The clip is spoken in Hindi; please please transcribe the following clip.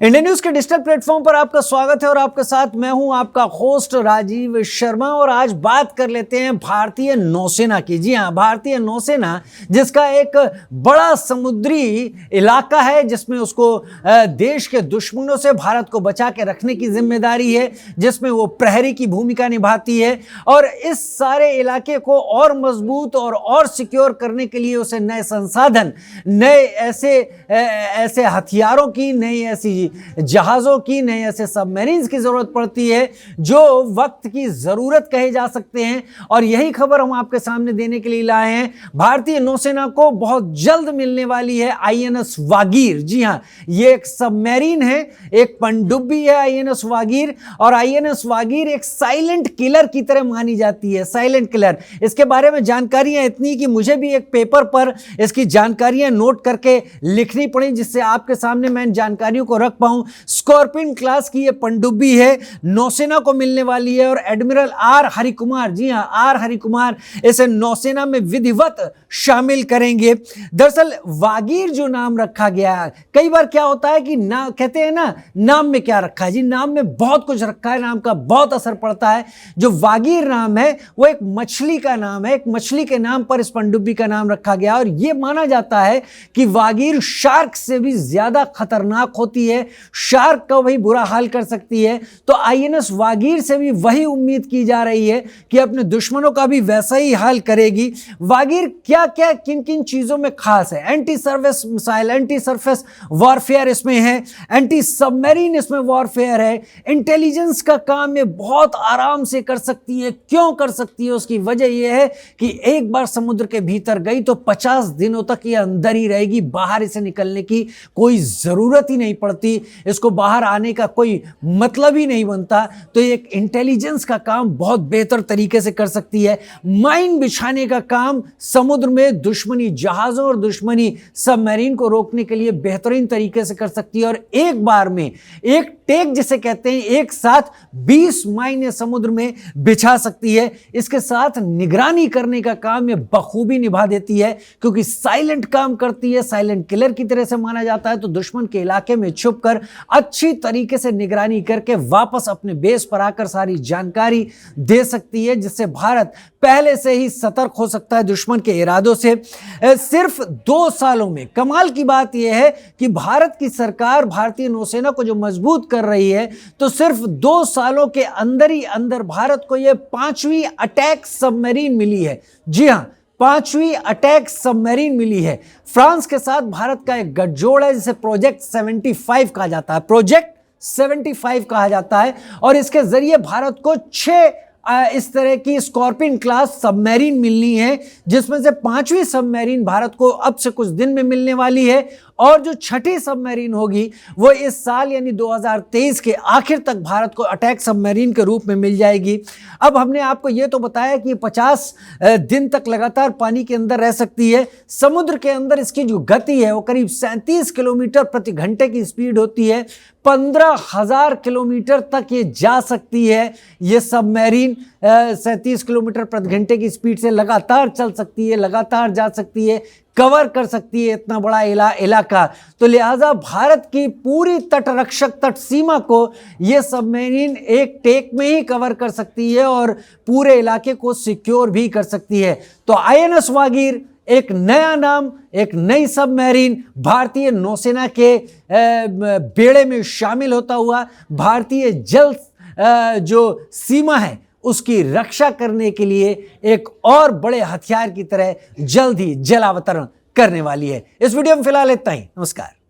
इंडियन न्यूज के डिजिटल प्लेटफॉर्म पर आपका स्वागत है और आपके साथ मैं हूं आपका होस्ट राजीव शर्मा। और आज बात कर लेते हैं भारतीय नौसेना की। जी हां, भारतीय नौसेना जिसका एक बड़ा समुद्री इलाका है, जिसमें उसको देश के दुश्मनों से भारत को बचा के रखने की जिम्मेदारी है, जिसमें वो प्रहरी की भूमिका निभाती है। और इस सारे इलाके को और मजबूत और सिक्योर करने के लिए उसे नए संसाधन, नए ऐसे हथियारों की, नई ऐसी जहाजों की, नए ऐसे सबमरीन्स की जरूरत पड़ती है जो वक्त की जरूरत कहे जा सकते हैं। और यही खबर हम आपके सामने देने के लिए लाए हैं। भारतीय नौसेना को बहुत जल्द मिलने वाली है आईएनएस वागीर। जी हां, ये एक सबमरीन है, एक पनडुब्बी है आईएनएस वागीर। और आईएनएस वागीर एक साइलेंट किलर की तरह मानी जाती है, साइलेंट किलर। इसके बारे में जानकारियां इतनी कि मुझे भी एक पेपर पर इसकी जानकारियां नोट करके लिखनी पड़ी, जिससे आपके सामने मैं इन जानकारियों को रख पाऊं। स्कॉर्पियन क्लास की ये पनडुब्बी है, नौसेना को मिलने वाली है। और एडमिरल आर हरिकुमार, जी हां, आर हरिकुमार इसे नौसेना में विधिवत शामिल करेंगे। दरअसल वागीर जो नाम रखा गया है, कई बार क्या होता है कि ना कहते हैं ना, नाम में क्या रखा है। जी, नाम में बहुत कुछ रखा है, नाम का बहुत असर पड़ता है। जो वागीर नाम है वो एक मछली का नाम है, एक मछली के नाम पर इस पनडुब्बी का नाम रखा गया। और यह माना जाता है कि वागीर शार्क से भी ज्यादा खतरनाक होती है, शार्क का वही बुरा हाल कर सकती है। तो आईएनएस वागीर से भी वही उम्मीद की जा रही है कि अपने दुश्मनों का भी वैसा ही हाल करेगी। वागीर क्या क्या किन किन चीजों में खास है? Anti service missile, anti surface warfare इसमें है, एंटी सबमरीन इसमें वॉरफेयर है, इंटेलिजेंस का काम ये बहुत आराम से कर सकती है। क्यों कर सकती है? उसकी वजह यह है कि एक बार समुद्र के भीतर गई तो 50 दिनों तक ये अंदर ही रहेगी, बाहर इसे निकलने की कोई जरूरत ही नहीं पड़ती, इसको बाहर आने का कोई मतलब ही नहीं बनता। तो एक इंटेलिजेंस का काम बहुत बेहतर तरीके से कर सकती है। माइन बिछाने का काम समुद्र में दुश्मनी जहाजों और दुश्मनी सबमरीन को रोकने के लिए बेहतरीन तरीके से कर सकती है। और एक बार में एक टेक जिसे कहते हैं, एक साथ 20 माइन समुद्र में बिछा सकती है। इसके साथ निगरानी करने का काम ये बखूबी निभा देती है, क्योंकि साइलेंट काम करती है, साइलेंट किलर की तरह से माना जाता है। तो दुश्मन के इलाके में छुपकर अच्छी तरीके से निगरानी करके वापस अपने बेस पर आकर सारी जानकारी दे सकती है, जिससे भारत पहले से ही सतर्क हो सकता है दुश्मन के इरादों से। सिर्फ 2 सालों में कमाल की बात यह है कि भारत की सरकार भारतीय नौसेना को जो मजबूत कर रही है, तो सिर्फ 2 सालों के अंदर ही अंदर भारत को यह 5वीं अटैक सबमरीन मिली है। जी हां, 5वीं अटैक सबमरीन मिली है। फ्रांस के साथ भारत का एक गठजोड़ है, जिसे प्रोजेक्ट 75 कहा जाता है, प्रोजेक्ट 75 कहा जाता है। और इसके जरिए भारत को 6 इस तरह की स्कॉर्पियन क्लास सबमरीन मिलनी है, जिसमें से 5वीं सबमरीन भारत को अब से कुछ दिन में मिलने वाली है। और जो 6ठी सबमरीन होगी वो इस साल यानी 2023 के आखिर तक भारत को अटैक सबमरीन के रूप में मिल जाएगी। अब हमने आपको ये तो बताया कि 50 दिन तक लगातार पानी के अंदर रह सकती है। समुद्र के अंदर इसकी जो गति है वो करीब 37 किलोमीटर प्रति घंटे की स्पीड होती है। 15,000 किलोमीटर तक ये जा सकती है। ये सबमरीन 37 किलोमीटर प्रति घंटे की स्पीड से लगातार चल सकती है, लगातार जा सकती है, कवर कर सकती है इतना बड़ा इलाका। तो लिहाजा भारत की पूरी तटरक्षक तट सीमा को यह सबमरीन एक टेक में ही कवर कर सकती है और पूरे इलाके को सिक्योर भी कर सकती है। तो आईएनएस वागीर एक नया नाम, एक नई सबमरीन भारतीय नौसेना के बेड़े में शामिल होता हुआ भारतीय जल जो सीमा है उसकी रक्षा करने के लिए एक और बड़े हथियार की तरह जल्द ही जलावतरण करने वाली है। इस वीडियो में फिलहाल इतना ही। नमस्कार।